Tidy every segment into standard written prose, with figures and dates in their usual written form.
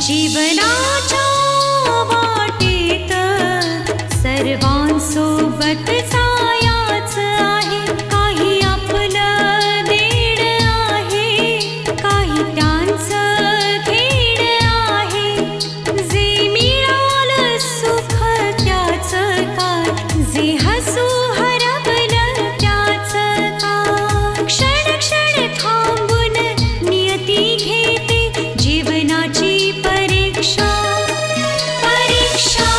जीवनाच्या वाटेत सर्वांसोबत जायचं आहे. काही आपलं देण आहे, काही त्यांचं खेळ आहे. जे मिळालं सुख त्याचं काय, जे हसू हरवलं त्याचं काय. क्षण क्षण थांबून नियती घेते जीवनाची परीक्षा. परीक्षा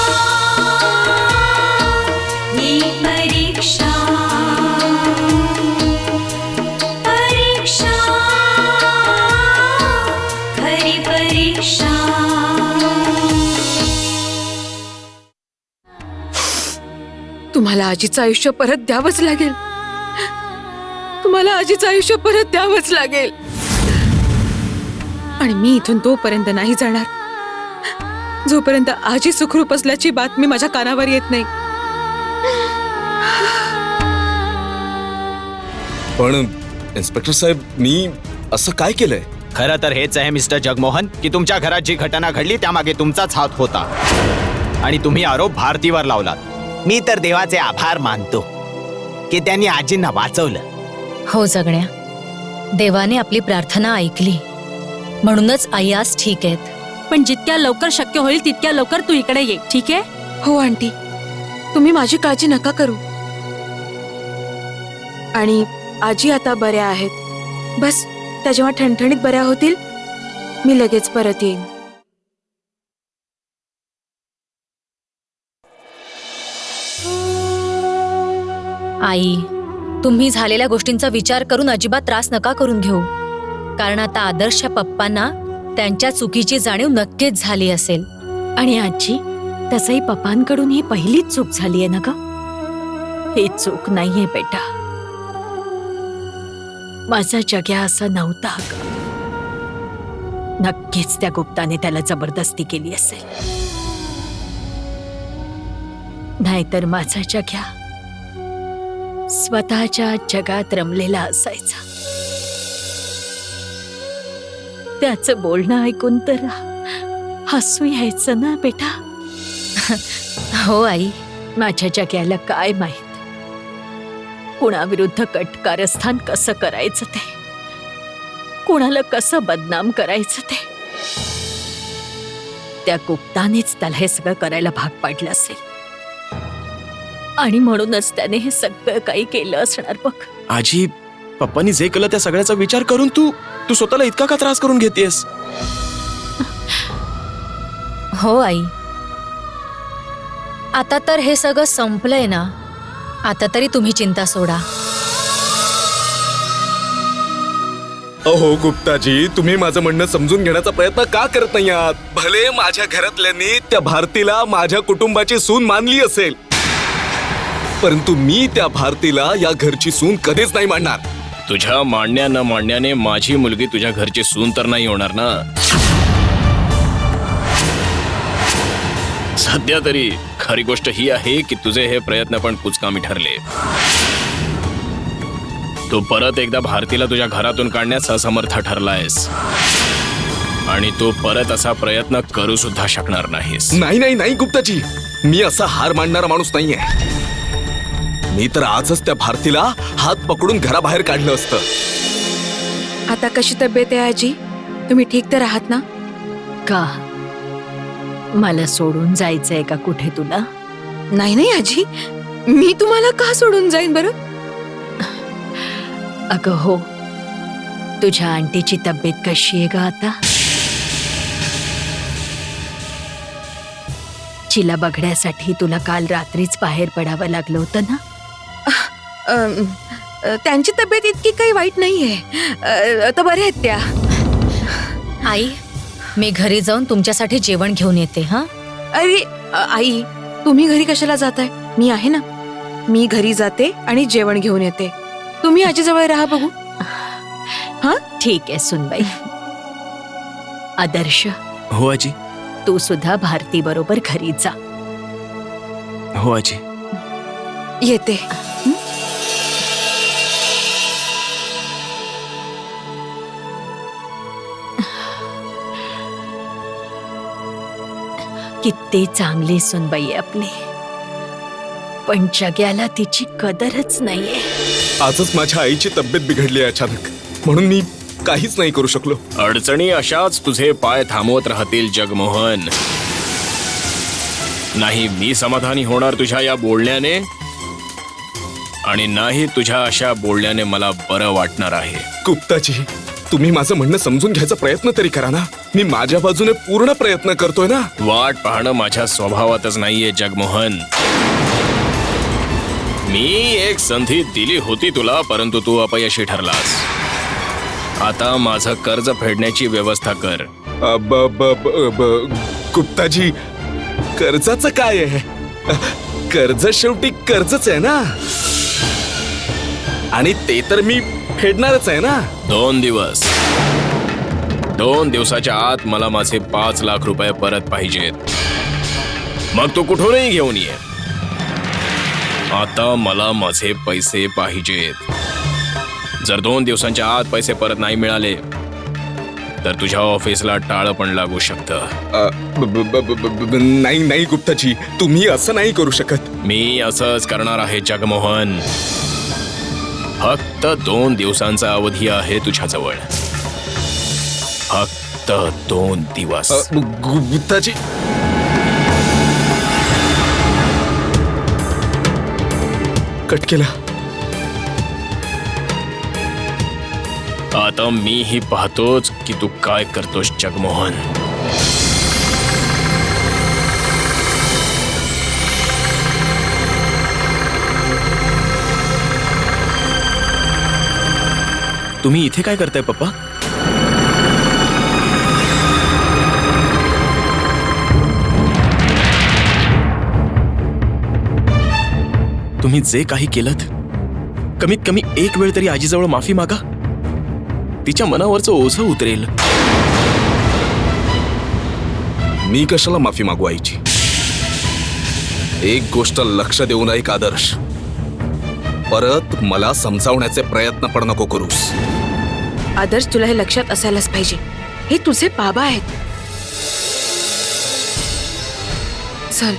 ही परीक्षा. परीक्षा खरी परीक्षा. तुम्हाला आजीचं आयुष्य परत द्यावंच लागेल. तुम्हाला आजीचं आयुष्य परत द्यावंच लागेल. आणि मी इथून तोपर्यंत नाही जाणार जोपर्यंत आजी सुखरूप असल्याची बातमी माझ्या कानावर येत नाही. पण इन्स्पेक्टर साहेब, मी असं काय केलंय? खरं तर हेच आहे मिस्टर जगमोहन की तुमच्या घरात जी घटना घडली त्यामागे तुमचाच हात होता आणि तुम्ही आरोप भारतीवर लावलात. मी तर देवाचे आभार मानतो की त्यांनी आजींना वाचवलं. हो जगण्या, देवाने आपली प्रार्थना ऐकली म्हणूनच आई आज ठीक आहेत. पण जितक्या लवकर शक्य होईल तितक्या लवकर तू इकडे ये, ठीक आहे? हो आंटी, तुम्ही माझी काळजी नका करू. आणि आजी आता बऱ्या आहेत. बस त्या जेव्हा ठणठणीत बऱ्या होतील मी लगेच परत येईन. आई, तुम्ही झालेल्या गोष्टींचा विचार करून अजिबात त्रास नका करून घेऊ. कारण आता आदर्श पप्पांना त्यांच्या चुकीची जाणीव नक्कीच झाली असेल. आणि आजी, तसंही पप्पांकडून ही पहिलीच चूक झाली आहे ना ग. ही चूक नाहीये बेटा. माझा जग्या असा नव्हता ग. नक्कीच त्या गुप्ताने त्याला जबरदस्ती केली असेल. नाहीतर माझा जग्या स्वतःच्या जगात रमलेला असायचा. त्याचं बोलणं ऐकून तर हसू यायचं ना बेटा. हो आई, माझ्या जग्याला काय माहित कुणाविरुद्ध कटकारस्थान कसं करायचं ते, कुणाला कसं बदनाम करायचं ते. त्या गुप्तानेच त्याला हे सगळं करायला भाग पाडलं असेल आणि म्हणूनच त्याने हे सगळं काही केलं असणार बघ. आजी, पप्पांनी जे केलं त्या सगळ्याचा विचार करून तू स्वतःला इतका का त्रास करून घेतेस? हो आई, आता तर हे सगळं संपलंय ना. आता तरी तुम्ही चिंता सोडा. अहो गुप्ताजी, तुम्ही माझं म्हणणं समजून घेण्याचा प्रयत्न का करत नाही आहात? भले माझ्या घरातल्यांनी त्या भारतीला माझ्या कुटुंबाची सून मानली असेल, परंतु मी त्या भारतीला या घरची सून कधीच नाही मानणार. तुझ्या मान्या न मान्याने माझी मुलगी तुझ्या घरची सून तर नाही होणार ना. सध्या तरी खरी गोष्ट ही आहे की तुझे हे प्रयत्न पण कुचकामी ठरले. तू परत एकदा भारतीला तुझ्या घरातून काढण्यास असमर्थ ठरलायस आणि तू परत असा प्रयत्न करू सुद्धा शकणार नाहीस. नाही नाही नाही गुप्ताजी, मी असा हार मानणारा माणूस नाहीये. मी तर आजच त्या भारतीला हात पकडून घराबाहेर काढलं असतं. आता कशी तब्येत आहे आजी? तुम्ही ठीक तर आहात ना? का मला सोडून जायचंय का कुठे तुला? नाही नाही आजी, मी तुम्हाला का सोडून जाईन बरं? अगं हो, तुझ्या आंटीची तब्येत कशी आहे ग आता? तिला बघण्यासाठी तुला काल रात्रीच बाहेर पडावं लागलं होतं ना? त्यांची तब्येत इतकी काही वाईट नाहीये. आता बऱ्या आहेत त्या. आई, मी घरी जाऊन तुमच्यासाठी जेवण घेऊन येते. हा? अरे आई, तुम्ही घरी कशाला जाताय? मी आहे ना. मी घरी जाते आणि जेवण घेऊन येते. तुम्ही आजीजवळ राहा बघू. हा ठीक आहे सुनबाई. आदर्श, हो आजी. तू सुद्धा भारती बरोबर घरी जा. हो आजी. येते. किती चांगली सुनबाई आहे आपली, पण जग्याला तिची कदरच नाहीये. आजच माझ्या आईची तब्येत बिघडली आहे अचानक, म्हणून मी काहीच नाही करू शकलो. अडचणी अशाच तुझे पाय थांबवत राहतील जगमोहन. नाही मी समाधानी होणार तुझ्या या बोलण्याने, आणि नाही तुझ्या अशा बोलण्याने मला बरं वाटणार आहे. गुप्ताजी, तुम्ही माझं म्हणणं समजून घ्यायचा प्रयत्न तरी करा ना. मी माझ्या बाजूने पूर्ण प्रयत्न करतोय ना. वाट पाहणं माझ्या स्वभावातच नाहीये जगमोहन. मी एक संधी दिली होती तुला, परंतु तू अपयशी ठरलास. आता माझं कर्ज फेडण्याची व्यवस्था कर. गुप्ताजी, कर्जाचं काय आहे? कर्ज शेवटी कर्जच आहे ना, आणि ते तर मी फेडणारच आहे ना. 2 दिवस. 2 दिवसाच्या आत मला माझे 5 लाख रुपये परत पाहिजेत. मग तू कुठूनही घेऊन ये. आता मला माझे पैसे पाहिजेत. जर 2 दिवसांच्या आत पैसे परत नाही मिळाले तर तुझ्या ऑफिसला टाळं पण लागू शकतं. नाही नाही गुप्ताजी, तुम्ही असं नाही करू शकत. मी असंच करणार आहे जगमोहन. फक्त 2 दिवसांचा अवधी आहे तुझ्याजवळ. फक्त 2 दिवस. गुप्ताजी, कट केला. आता मीही पाहतोच की तू काय करतोस जगमोहन. तुम्ही इथे काय करताय पप्पा? तुम्ही जे काही केलत, कमीत कमी एक वेळ तरी आजीजवळ माफी मागा. तिच्या मनावरचं ओझं उतरेल. मी कशाला माफी मागू आईची? एक गोष्ट लक्ष देऊन ऐक आदर्श, परत मला समजावण्याचे प्रयत्न पण नको करूस. आदर्श, तुला हे लक्षात असायलाच पाहिजे, हे तुझे बाबा आहेत. चल.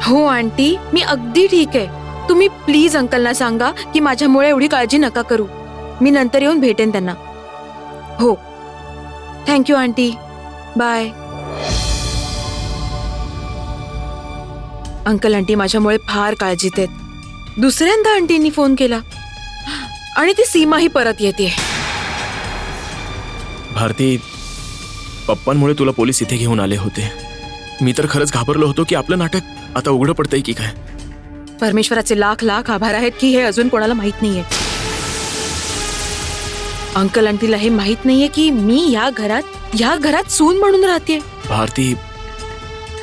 हो आंटी, मी अगदी ठीक आहे. तुम्ही प्लीज अंकलना सांगा की माझ्यामुळे एवढी काळजी नका करू. मी नंतर येऊन भेटेन त्यांना. हो, thank you aunty. Bye. Uncle aunty माझ्यामुळे फार काळजीत आहेत. दुसऱ्यांदा आंटींनी फोन केला आणि ती सीमाही परत येते. भारती, पप्पांमुळे तुला पोलीस इथे घेऊन आले होते. मी तर खरंच घाबरलो होतो की आपलं नाटक आता उघडं पडतंय की काय. परमेश्वराचे लाख लाख आभार आहेत की हे अजून कोणाला माहित नाहीये. अंकल आंटीला हे माहित नाहीये की मी ह्या घरात सून म्हणून राहते. भारती,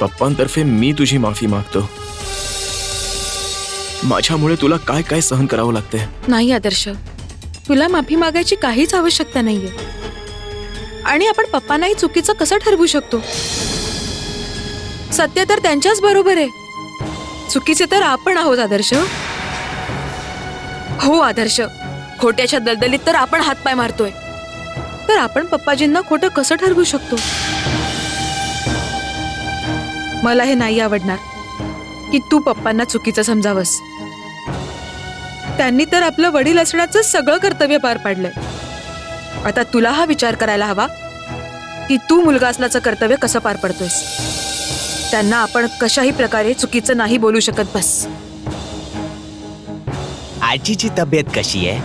पप्पांतर्फे मी तुझी माफी मागतो. माझ्यामुळे तुला काय काय सहन करावं लागतंय. नाही आदर्श, तुला माफी मागायची काहीच आवश्यकता नाहीये. आणि आपण पप्पांनाही चुकीचं कसं ठरवू शकतो? सत्य तर त्यांच्याच बरोबर आहे, चुकीचे तर आपण आहोत आदर्श. हो आदर्श, खोट्याच्या दलदलीत तर आपण हातपाय मारतोय, तर आपण पप्पाजींना खोटं कसं ठरवू शकतो? मला हे नाही आवडणार की तू पप्पांना चुकीचं समजावस. त्यांनी तर आपलं वडील असण्याचं सगळं कर्तव्य पार पाडलंय. आता तुला हा विचार करायला हवा की तू मुलगा असल्याचं कर्तव्य कसं पार पडतोयस. त्यांना आपण कशाही प्रकारे चुकीचं नाही बोलू शकत. बस. आजीची तब्येत कशी आहे?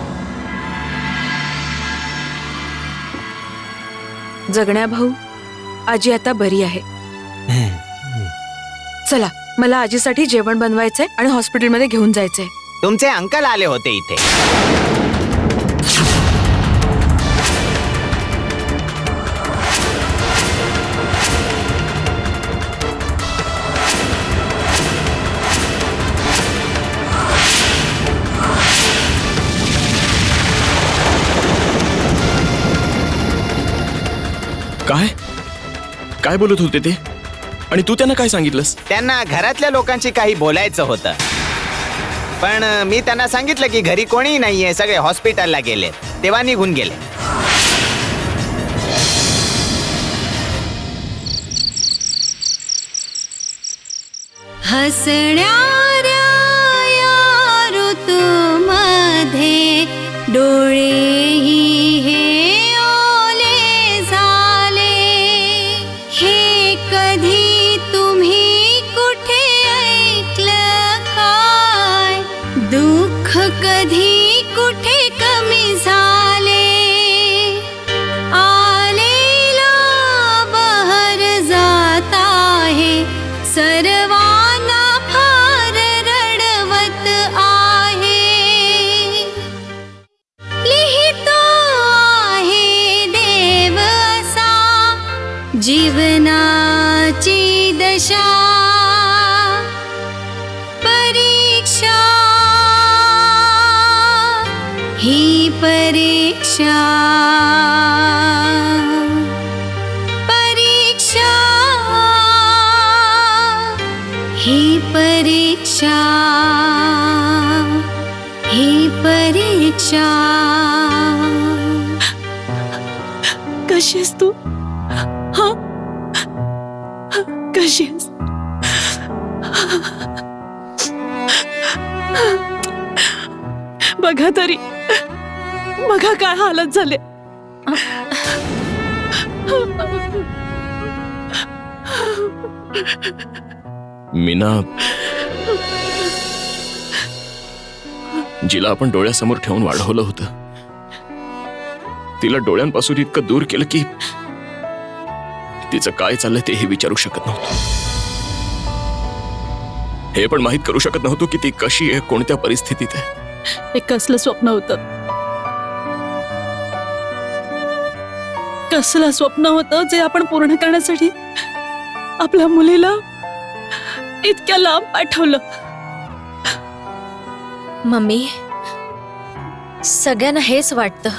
जगण्या भाऊ, आजी आता बरी आहे. चला मला आजीसाठी जेवण बनवायचंय आणि हॉस्पिटलमध्ये घेऊन जायचंय. तुमचे अंकल आले होते इथे. काय काय बोलत होते ते? आणि तू त्यांना काय सांगितलंस? त्यांना घरातल्या लोकांशी काही बोलायचं होतं, पण मी त्यांना सांगितलं की घरी कोणीही नाहीये, सगळे हॉस्पिटलला गेले. तेव्हा निघून गेले. हसणाऱ्या या ऋतूमध्ये डोळेही हे ओले झाले. हे कधी तुम्ही कुठे ऐकलं काय? दुःख कधी कुठे कमी झाले. आलेला बहर जात आहे, सर्वांना फार रडवत आहे. लिहितो आहे देव असा जीवनाची दशा. परीक्षा ही परीक्षा. परीक्षा ही परीक्षा. ही परीक्षा. कशी आहेस तू? हा, कशी आहेस? बघा तरी, बघा काय हालत झाले. मीना, जिला आपण डोळ्यासमोर ठेवून वाढवलं होतं, तिला डोळ्यांपासून इतकं दूर केलं की तिचं काय चाललंय तेही विचारू शकत नव्हतो. हे पण माहित करू शकत नव्हतो की ती कशी आहे, कोणत्या परिस्थितीत आहे. हे कसलं स्वप्न होतं? कसलं स्वप्न होतं जे आपण पूर्ण करण्यासाठी आपल्या मुलीला इतक्या लांब पाठवलं. मम्मी, सगळ्यांना हेच वाटतं.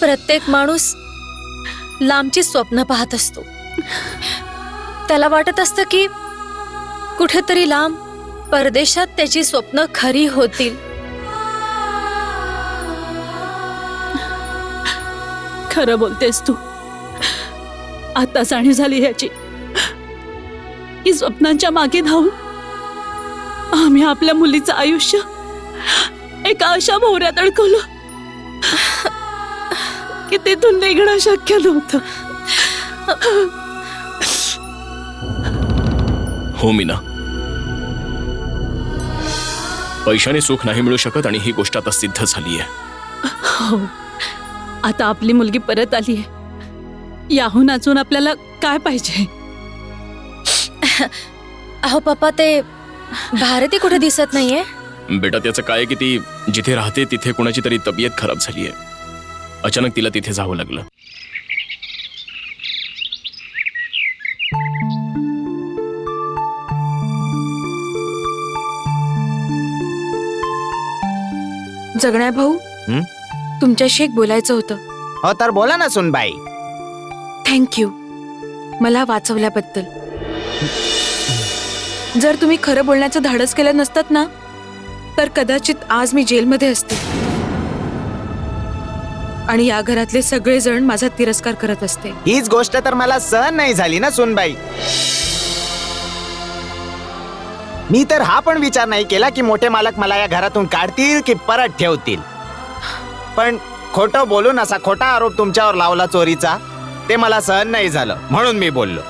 प्रत्येक माणूस लांबची स्वप्न पाहत असतो. त्याला वाटत असतं की कुठेतरी लांब परदेशात त्याची स्वप्न खरी होतील. खरं बोलतेस तू. आता जाणीव झाली ह्याची की स्वप्नांच्या मागे धावून आम्ही आपल्या मुलीचं आयुष्य एका अशा भोवऱ्यात अडकवलं की तिथून निघणं शक्य नव्हतं. हो मीना, पैशाने सुख नाही मिळू शकत आणि ही गोष्ट आता सिद्ध झाली आहे. हो, आता आपली मुलगी परत आली आहे. याहून अजून आपल्याला काय पाहिजे? अहो पप्पा, ते भारती कुठे दिसत नाहीये. बेटा, त्याचं काय की ती जिथे राहते तिथे कोणाची तरी तब्येत खराब झाली आहे. अचानक तिला तिथे जावं लागलं. जगण्या भाऊ, हं? तुमच्याशी एक बोलायचं होतं. हो तर बोला ना सुनबाई. थँक्यू मला वाचवल्याबद्दल. जर तुम्ही खरं बोलण्याचं धाडस केलं नसतात ना, तर कदाचित आज मी जेलमध्ये असते आणि या घरातले सगळे जण माझा तिरस्कार करत असते. हीच गोष्ट तर मला सहन नाही झाली ना सुनबाई. मी तर हा पण विचार नाही केला की मोठे मालक मला या घरातून काढतील की परत ठेवतील. पण खोटं बोलून असा खोटा आरोप तुमच्यावर लावला चोरीचा, ते मला सहन नाही झालं, म्हणून मी बोललो.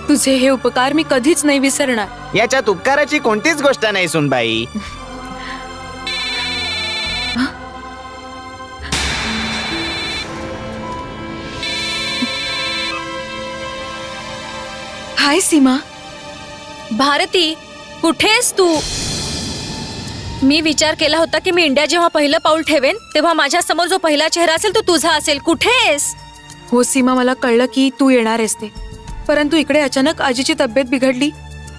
तुझे हे उपकार मी कधीच नाही विसरणार. याच्यात उपकाराची कोणतीच गोष्ट नाही सुनबाई. हा काय सीमा? भारती, कुठेस तू? मी विचार केला होता की मी इंडिया जेव्हा पहिलं पाऊल ठेवेन तेव्हा माझ्या समोर जो पहिला चेहरा असेल तो तुझा असेल. कुठेस? हो सीमा, मला कळलं की तू येणार आहेस ते, परंतु इकडे अचानक आजीची तब्येत बिघडली,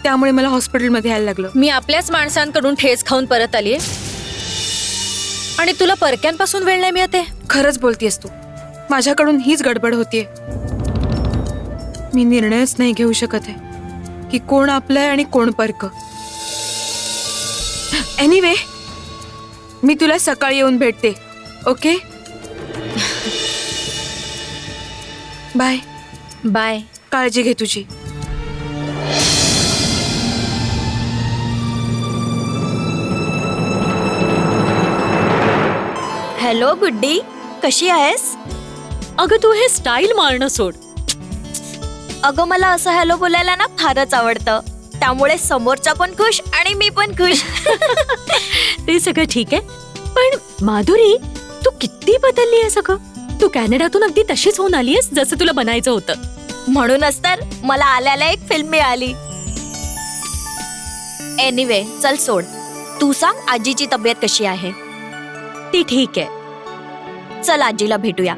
त्यामुळे मला हॉस्पिटलमध्ये यायला लागलं. मी आपल्याच माणसांकडून ठेस खाऊन परत आलीये आणि तुला परक्यांपासून वेळ नाही मिळते. खरंच बोलतेस तू, माझ्याकडून हीच गडबड होतीये. मी निर्णयच नाही घेऊ शकत आहे की कोण आपलं आहे आणि कोण परक. एनिवे, मी तुला सकाळी येऊन भेटते. Okay, bye. बाय. काळजी घे तुझी. हॅलो गुड्डी, कशी आहेस? अगं तू हे स्टाईल मारणं सोड. अगं मला असं हॅलो बोलायला ना फारच आवडतं, त्यामुळे समोरचा पण खुश आणि मी पण खुश. ते सगळं ठीक आहे, पण माधुरी तू किती बदलली आहे सगळं. तू कॅनडातून अगदी तशीच होऊन आलीयस जसं तुला बनायचं होतं. म्हणूनच तर मला आल्याला एक फिल्म मिळाली. एनिवे, चल सोड, तू सांग आजीची तब्येत कशी आहे? ती ठीक आहे. चल आजीला भेटूया.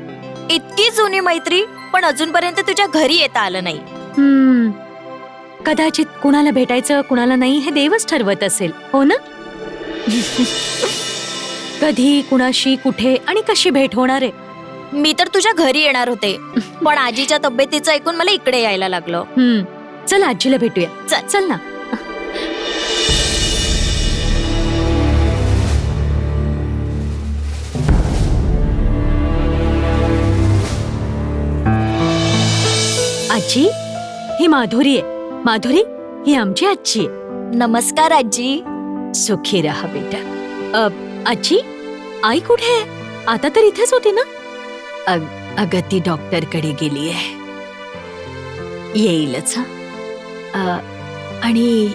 इतकी जुनी मैत्री, पण अजूनपर्यंत तुझ्या घरी येता आलं नाही. कदाचित कुणाला भेटायचं कुणाला नाही हे देवच ठरवत असेल, हो ना? कधी कुणाशी कुठे आणि कशी भेट होणार आहे? मी तर तुझ्या घरी येणार होते, पण आजीच्या तब्येतीचं ऐकून मला इकडे यायला लागलं. चल आजीला भेटूया. चल. चल ना. आजी, ही माधुरी आहे. माधुरी, ही आमची आजी आहे. नमस्कार आजी. सुखी राहा बेटा. आजी, आई कुठे आहे? आता तर इथेच होती ना? अगं ती डॉक्टरकडे गेली आहे, येईलच. आणि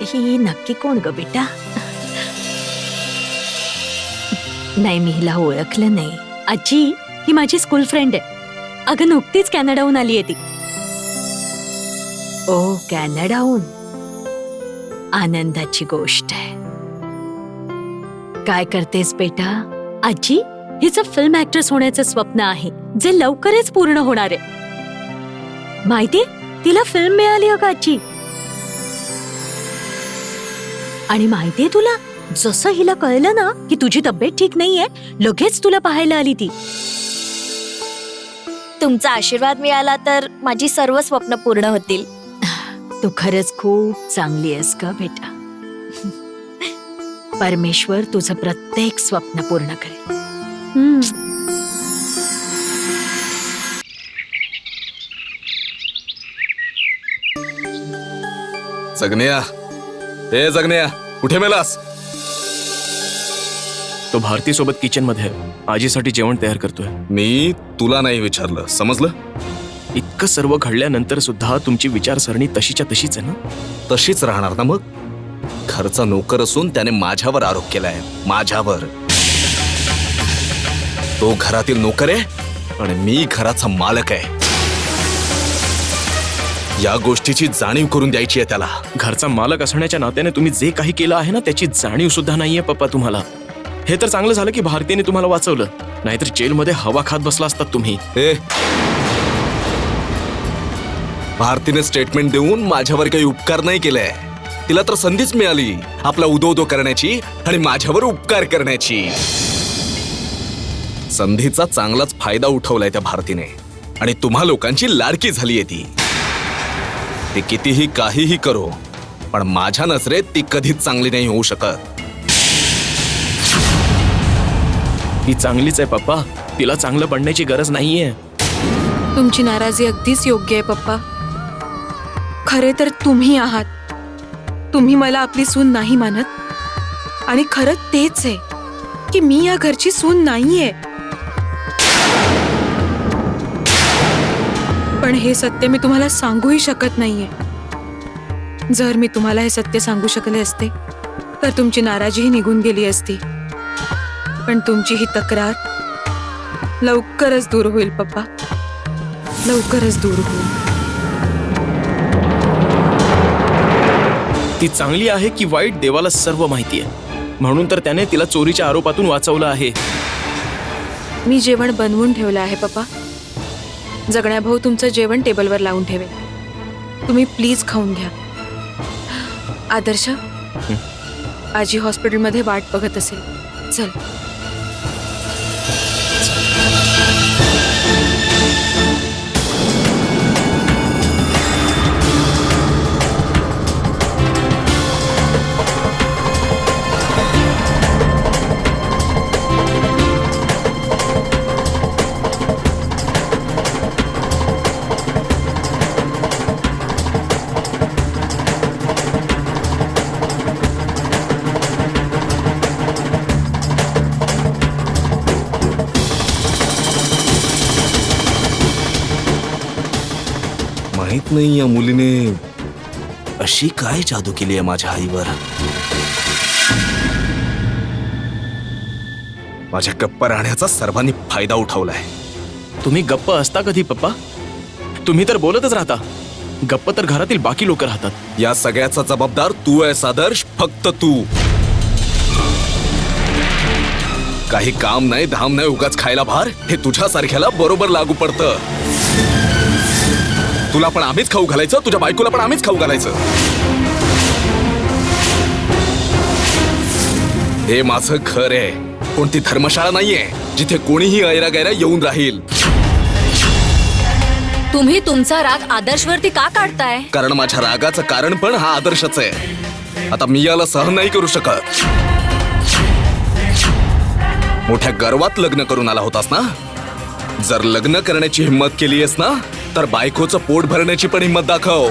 ही नक्की कोण ग बेटा? नाही, मी हिला ओळखलं नाही. आजी, ही माझी स्कूल फ्रेंड आहे. अगं नुकतीच कॅनडाहून आली आहे ती. ओ, कॅनडाहून? आनंदाची गोष्ट आहे. काय करतेस बेटा? आजी, हिचं फिल्म ऍक्ट्रेस होण्याचं स्वप्न आहे, जे लवकरच पूर्ण होणार आहे. माहितीये, तिला फिल्म मिळाली अगं आजी. आणि माहितीये तुला, जसं हिला कळलं ना की तुझी तब्येत ठीक नाहीये, लगेच तुला पाहायला आली ती. तुमचा आशीर्वाद मिळाला तर माझी सर्व स्वप्न पूर्ण होतील. तू खरंच खूप चांगली आहेस ग बेटा. परमेश्वर तुझं प्रत्येक स्वप्न पूर्ण करेल. जगन्या, हे जगन्या, कुठे मेलास? तो भारती सोबत किचन मध्ये आजीसाठी जेवण तयार करतोय. मी तुला नाही विचारलं, समजलं? इतकं सर्व घडल्यानंतर सुद्धा तुमची विचारसरणी तशीच्या तशीच आहे ना? तशीच राहणार ना मग? घरचा नोकर असून त्याने माझ्यावर आरोप केलाय, माझ्यावर. तो घरातील नोकर आहे आणि मी घराचा मालक आहे. या गोष्टीची जाणीव करून द्यायची आहे त्याला. घरचा मालक असण्याच्या नात्याने तुम्ही जे काही केलं आहे ना, त्याची जाणीव सुद्धा नाहीये पप्पा तुम्हाला. हे तर चांगलं झालं की भारतीने तुम्हाला वाचवलं, नाहीतर जेलमध्ये हवा खात बसला असतात तुम्ही. भारतीने स्टेटमेंट देऊन माझ्यावर काही उपकार नाही केलाय. तिला तर संधीच मिळाली आपला उदो करण्याची आणि माझ्यावर उपकार करण्याची. संधीचा चांगलाच फायदा उठवलाय त्या भारतीने आणि तुम्हा लोकांची लाडकी झालीये ती. ती कितीही काहीही करो, पण माझ्या नजरेत ती कधीच चांगली नाही होऊ शकत. ती चांगलीच आहे पप्पा, तिला चांगलं बनण्याची गरज नाहीये. तुमची नाराजी अगदीच योग्य आहे पप्पा. खरे तर तुम्ही आहात. तुम्ही मला आपली सून नाही मानत आणि खरं तेच आहे की मी या घरची सून नाहीये. पण हे सत्य मी तुम्हाला सांगूही शकत नाहीये. जर मी तुम्हाला हे सत्य सांगू शकले असते तर तुमची नाराजीही निघून गेली असती. पण तुमची ही तक्रार लवकरच दूर होईल पप्पा, लवकरच दूर होईल. ती चांगली आहे की वाईट देवाला सर्व माहिती आहे, म्हणून तर त्याने तिला चोरीच्या आरोपातून वाचवलं आहे. मी जेवण बनवून ठेवलं आहे पप्पा. जगण्याभाऊ तुमचं जेवण टेबलवर लावून ठेवेल. तुम्ही प्लीज खाऊन घ्या. आदर्श, आजी हॉस्पिटलमध्ये वाट बघत असेल. चल. माहित नाही या मुलीने अशी काय जादू केली आहे माझ्या आईवर. माझ्या गप्प राहण्याचा सर्वांनी फायदा उठवलाय. तुम्ही गप्प असता कधी पप्पा? तुम्ही तर बोलतच राहता. गप्प तर घरातील बाकी लोक राहतात. या सगळ्याचा जबाबदार तू आहेस आदर्श, फक्त तू. काही काम नाही, धाम नाही, उगाच खायला भार, हे तुझ्यासारख्याला बरोबर लागू पडतं. तुला पण आम्हीच खाऊ घालायचं, तुझ्या बायकोला पण आम्हीच खाऊ घालायचं. हे माझं घर आहे, कोणती धर्मशाळा नाहीये जिथे कोणीही ऐरागैरा येऊन राहील. तुम्ही तुमचा राग आदर्शवरती का काढताय? कारण माझ्या रागाचं कारण पण हा आदर्शच आहे. आता मी याला सहन नाही करू शकत. मोठ्या गर्वात लग्न करून आला होतास ना? जर लग्न करण्याची हिंमत केलीयस ना, तर बायकोचं पोट भरण्याची पण हिंमत दाखव.